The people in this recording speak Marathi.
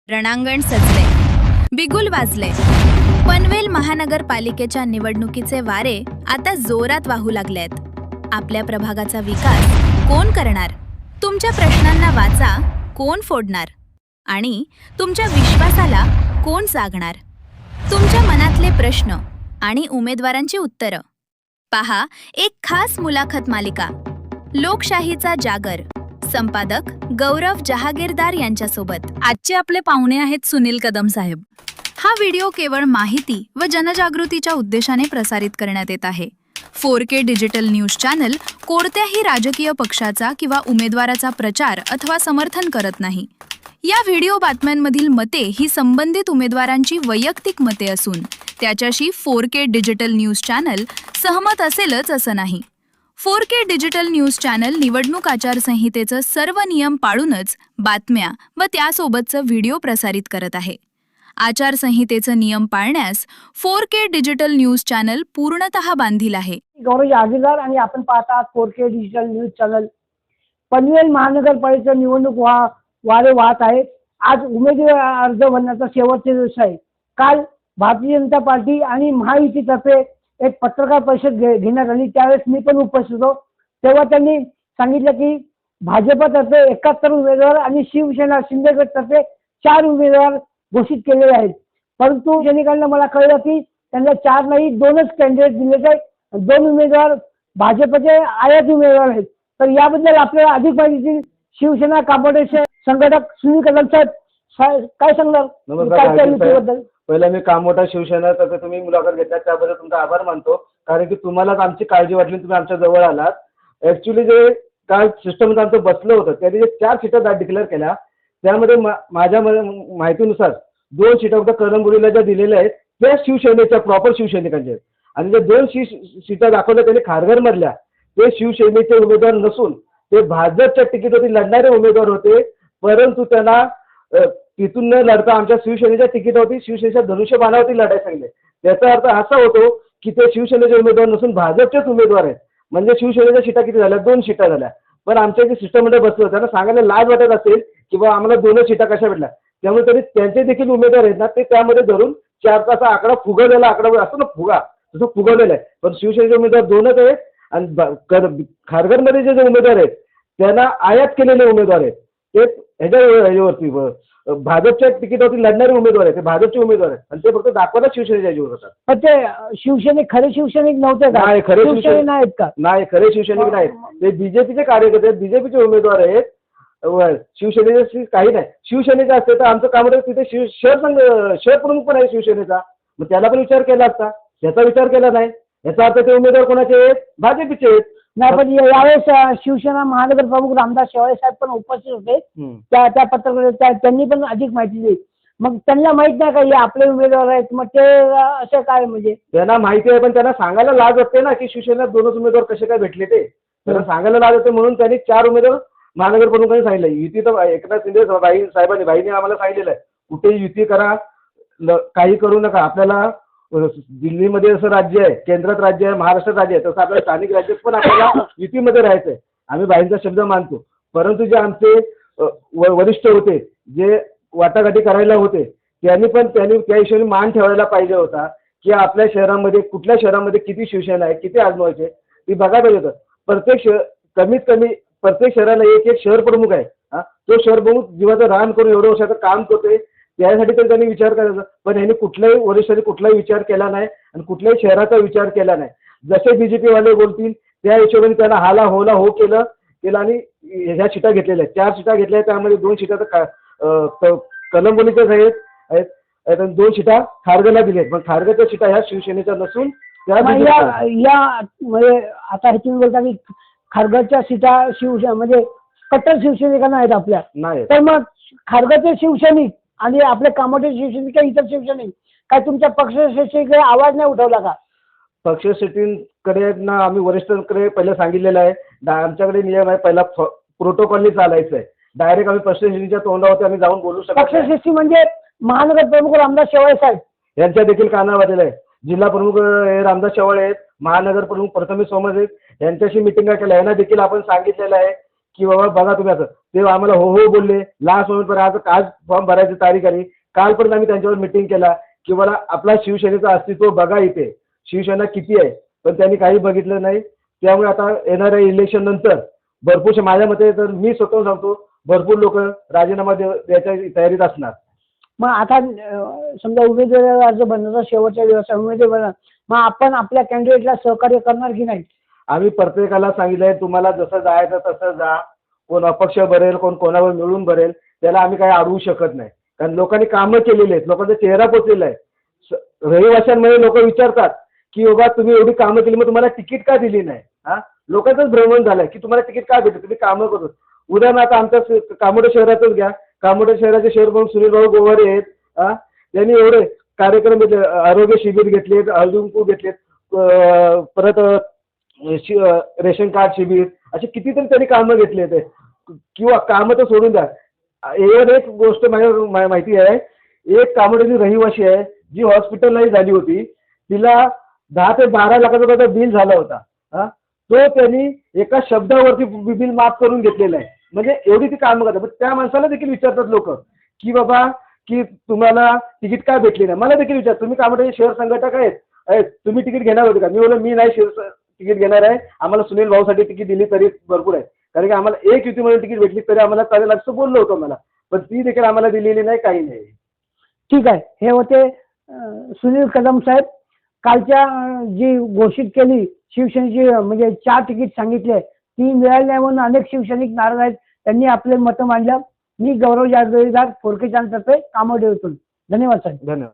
रणांगण सजले, बिगुल वाजले. पनवेल महानगरपालिकेच्या निवडणुकीचे वारे आता जोरात वाहू लागलेत. आपल्या प्रभागाचा विकास कोण करणार? तुमच्या प्रश्नांना वाचा कोण फोडणार? आणि तुमच्या विश्वासाला कोण जागणार? तुमच्या मनातले प्रश्न आणि उमेदवारांची उत्तरं पहा एक खास मुलाखत मालिका, लोकशाहीचा जागर. संपादक गौरव जहागीरदार यांच्यासोबत. आजचे आपले पाहुणे आहेत सुनील कदम साहेब. हा व्हिडिओ केवळ माहिती व जनजागृतीच्या उद्देशाने प्रसारित करण्यात येत आहे. 4K डिजिटल न्यूज चॅनल कोणत्याही राजकीय पक्षाचा किंवा उमेदवाराचा प्रचार अथवा समर्थन करत नाही. या व्हिडिओ बातम्यांमधील मते ही संबंधित उमेदवारांची वैयक्तिक मते असून त्याच्याशी 4K डिजिटल न्यूज चॅनल सहमत असेलच असं नाही. 4K डिजिटल न्यूज चॅनल निवडणूक आचारसंहितेचं सर्व नियम पाळूनच बातम्या व त्यासोबतचं व्हिडिओ प्रसारित करत आहे. आचारसंहितेचं नियम पाळण्यास 4K डिजिटल न्यूज चॅनल पूर्णतः बांधील आहे. गौरव जहागीरदार आणि आपण पाहता 4K digital news channel. Panvel महानगरपालिकेचा निवडणूक वारे वाहत आहे. आज उमेदवार अर्ज भरण्याचा शेवटचा दिवस आहे. काल भारतीय जनता पार्टी आणि महायुतीतर्फे एक पत्रकार परिषद घेण्यात आली. त्यावेळेस मी पण उपस्थित होतो. तेव्हा त्यांनी सांगितलं की भाजपतर्फे 71 उमेदवार आणि शिवसेना शिंदेगडतर्फे 4 उमेदवार घोषित केलेले आहेत. परंतु सैनिकांना मला कळलं की त्यांना 4 नाही 2च कॅन्डिडेट दिलेले आहेत. 2 उमेदवार भाजपचे आयात उमेदवार आहेत. तर याबद्दल आपल्याला अधिक माहिती शिवसेना कामोडेचे संघटक सुनील कदम साहेब काय सांगणार? नमस्कार. पहिला मी कामोठा शिवसेना तसं तुम्ही मुलाखत घेतला त्याबद्दल तुमचा आभार मानतो. कारण की तुम्हालाच आमची काळजी वाटली, तुम्ही आमच्या जवळ आलात. ऍक्च्युली जे काल सिस्टम आमचं बसलं होतं त्यांनी जे 4 सीटा डिक्लेअर केल्या त्यामध्ये माझ्या माहितीनुसार 2 सीटा फक्त कळंबोलीला ज्या दिलेल्या आहेत त्या शिवसेनेच्या प्रॉपर शिवसैनिकांच्या आहेत. आणि जे 2 सीटा दाखवल्या त्यांनी खारघरमधल्या ते शिवसेनेचे उमेदवार नसून ते भाजपच्या तिकीटवरती लढणारे उमेदवार होते. परंतु त्यांना तिथून न लढता आमच्या शिवसेनेच्या तिकीटावरती शिवसेनेच्या धनुष्यबाणावरती लढायला सांगितले. त्याचा अर्थ असा होतो की ते शिवसेनेचे उमेदवार नसून भाजपचेच उमेदवार आहेत. म्हणजे शिवसेनेच्या सीटा किती झाल्या? 2 सीटा झाल्या. पण आमच्या जे सिस्टममध्ये बसलं त्यांना सांगायला लाज वाटत असेल की बा आम्हाला 2च सीटा कशा भेटल्या. त्यामुळे तरी त्यांचे देखील उमेदवार आहेत ना ते त्यामध्ये धरून 4चा आकडा फुगवलेला आकडा असतो ना फुगा, तसं फुगवलेला आहे. पण शिवसेनेचे उमेदवार 2च आहेत आणि खारघरमध्ये जे उमेदवार आहेत त्यांना आयात केलेले उमेदवार आहेत. ते ह्याच्यावरती भाजपच्या तिकीटावरती लढणारे उमेदवार आहेत. ते भाजपचे उमेदवार आहेत आणि ते फक्त दाखवायला शिवसेनेच्या याच्यावर होतात. पण ते शिवसैनिक खरे शिवसैनिक नव्हते का? नाही, खरे शिवसैनिक नाहीत का? नाही, खरे शिवसैनिक नाहीत. ते बीजेपीचे कार्यकर्ते आहेत, बीजेपीचे उमेदवार आहेत. शिवसेनेचे काही नाही. शिवसेनेचे असते तर आमचं काम होतं तिथे शहर प्रमुख पण आहे शिवसेनेचा. मग त्याला पण विचार केला असता. त्याचा विचार केला नाही. याचा अर्थ ते उमेदवार कोणाचे आहेत? भाजपचे आहेत. नाही पण यावेळेस शिवसेना महानगर प्रमुख रामदास शेवाळे साहेब पण उपस्थित होते. त्या पत्रकार त्यांनी पण अधिक माहिती दिली. मग त्यांना माहित नाही का हे आपले उमेदवार आहेत? मग ते असं काय म्हणजे त्यांना माहिती आहे पण त्यांना सांगायला लाज वाटते ना की शिवसेनेला 2च उमेदवार कसे काय भेटले. ते त्यांना सांगायला लाज होते म्हणून त्यांनी 4 उमेदवार महानगर प्रमुखांनी सांगितलं. युती तर एकनाथ शिंदे साहेबांनी आम्हाला सांगितलेलं आहे कुठे युती करा, काही करू नका. आपल्याला दिल्लीमध्ये जसं राज्य आहे, केंद्रात राज्य आहे, महाराष्ट्रात राज्य आहे, तसं आपल्या स्थानिक राज्यात पण आपल्याला युतीमध्ये राहायचं आहे. आम्ही बाईंचा शब्द मानतो. परंतु जे आमचे वरिष्ठ होते जे वाटाघाटी करायला होते त्यांनी त्या हिशोबाने मान ठेवायला पाहिजे होता की आपल्या शहरामध्ये कुठल्या शहरामध्ये किती शिवसेना आहे, किती आजमावायचे ती बघायला पाहिजे होतं. कमीत कमी प्रत्येक शहराला एक शहर प्रमुख आहे. तो शहर प्रमुख जीवाचं रान करून एवढं वर्षाचं काम करतोय त्यासाठी तर त्यांनी विचार करायचा. पण यांनी कुठल्याही वरिष्ठांनी कुठलाही विचार केला नाही आणि कुठल्याही शहराचा विचार केला नाही. जसे बीजेपी वाले बोलतील त्या हिशोबाने त्यांना हाला होला हो केलं आणि ह्या सीटा घेतलेल्या आहेत. 4 सीटा घेतल्या आहेत. त्यामध्ये 2 सीटा तर कळंबोलीच्याच आहेत, 2 सीटा खारघरला दिल्या आहेत. पण खारघरच्या सीटा ह्या शिवसेनेच्या नसून त्या म्हणजे आता हे तुम्ही बोलता की खारघरच्या सीटा म्हणजे कट्टर शिवसैनिकांना आहेत आपल्या नाही. तर मग खारघरचे शिवसैनिक आणि आपले कामोठे शिवसैनिक किंवा इतर शिवसैनिक काय तुमच्या पक्षाकडे आवाज नाही उठवला का? पक्षश्रेष्ठींकडे ना आम्ही वरिष्ठांकडे पहिलं सांगितलेलं आहे. आमच्याकडे नियम आहे पहिला प्रोटोकॉलनी चालायचं आहे. डायरेक्ट आम्ही पक्षश्रेष्ठींच्या तोंडावरती आम्ही जाऊन बोलू शकतो. पक्षश्रेष्ठी म्हणजे महानगर प्रमुख रामदास शेवाळे साहेब यांच्या देखील कानावर वाजलेलं आहे. जिल्हा प्रमुख रामदास शेवाळे आहेत, महानगर प्रमुख प्रथमेश सोमस आहेत. यांच्याशी मिटिंगा केल्या. यांना देखील आपण सांगितलेलं आहे की बाबा बघा तुम्ही असं, ते आम्हाला हो हो बोलले. लास्ट मोमेंट आज फॉर्म भरायची तारीख आली. काल पण आम्ही त्यांच्यावर मिटिंग केला की मला आपला शिवसेनेचं अस्तित्व बघा, इथे शिवसेना किती आहे, पण त्यांनी काही बघितलं नाही. त्यामुळे आता येणाऱ्या इलेक्शन नंतर भरपूरशे, माझ्या मते तर मी स्वतः सांगतो, भरपूर लोक राजीनामा द्यायच्या तयारीत असणार. मग आता समजा उमेदवारी अर्ज भरण्याचा शेवटचा दिवस आहे, उमेदवार मग आपण आपल्या कॅन्डिडेटला सहकार्य करणार की नाही? आम्ही प्रत्येकाला सांगितलंय तुम्हाला जसं जायचं तसं जा. कोण अपक्ष भरेल, कोण कोणावर मिळून भरेल, त्याला आम्ही काही अडवू शकत नाही. कारण लोकांनी कामं केलेली आहेत, लोकांचा चेहरा पोचलेला आहे. रहिवाशांमध्ये लोक विचारतात की बाबा तुम्ही एवढी कामं केली, मग तुम्हाला तिकीट का दिली नाही? हा, लोकांचंच भ्रमण झालंय की तुम्हाला तिकीट का भेटलं, तुम्ही कामं करतो. उदाहरणार्थ आमच्या कामोडे शहरातच घ्या. कामोडे शहराचे शहर म्हणून सुनील भाऊ गोवारे आहेत. त्यांनी एवढे कार्यक्रम घेतले, आरोग्य शिबिर घेतलेत, हळदीकुंकू घेतलेत, परत रेशन कार्ड शिबिर, असे कितीतरी त्यांनी कामं घेतले होते. किंवा कामं तर सोडून द्या, एक गोष्ट माझ्या माहिती आहे. एक कामोड्याची रहिवाशी आहे जी हॉस्पिटललाही झाली होती, तिला 10 ते 12 लाखाचा त्याचा बिल झाला होता. तो त्यांनी एका शब्दावरती बिल माफ करून घेतलेला आहे. म्हणजे एवढी ती कामं करतात. त्या माणसाला देखील विचारतात लोक की बाबा की तुम्हाला तिकीट का भेटली नाही. मला देखील विचार, तुम्ही कामोड्याचे शहर संघटक आहेत, तुम्ही तिकीट घेणार होते का? मी बोललो मी नाही तिकीट घेणार आहे. आम्हाला सुनील भाऊसाठी तिकीट दिली तरी भरपूर आहे, कारण की आम्हाला एक युतीमध्ये तिकीट भेटली तरी आम्हाला चालेल असं बोललो होतं मला, पण ती देखील आम्हाला दिलेली नाही, काही नाही. ठीक आहे. हे होते सुनील कदम साहेब. कालच्या जी घोषित केली शिवसेनेची, म्हणजे 4 तिकीट सांगितले, ती मिळाली नाही म्हणून अनेक शिवसैनिक नाराज आहेत. त्यांनी आपले मतं मांडलं. मी गौरव जाधवेदार, फोरके चॅनलतर्फे कामोडे होतो. धन्यवाद साहेब. धन्यवाद.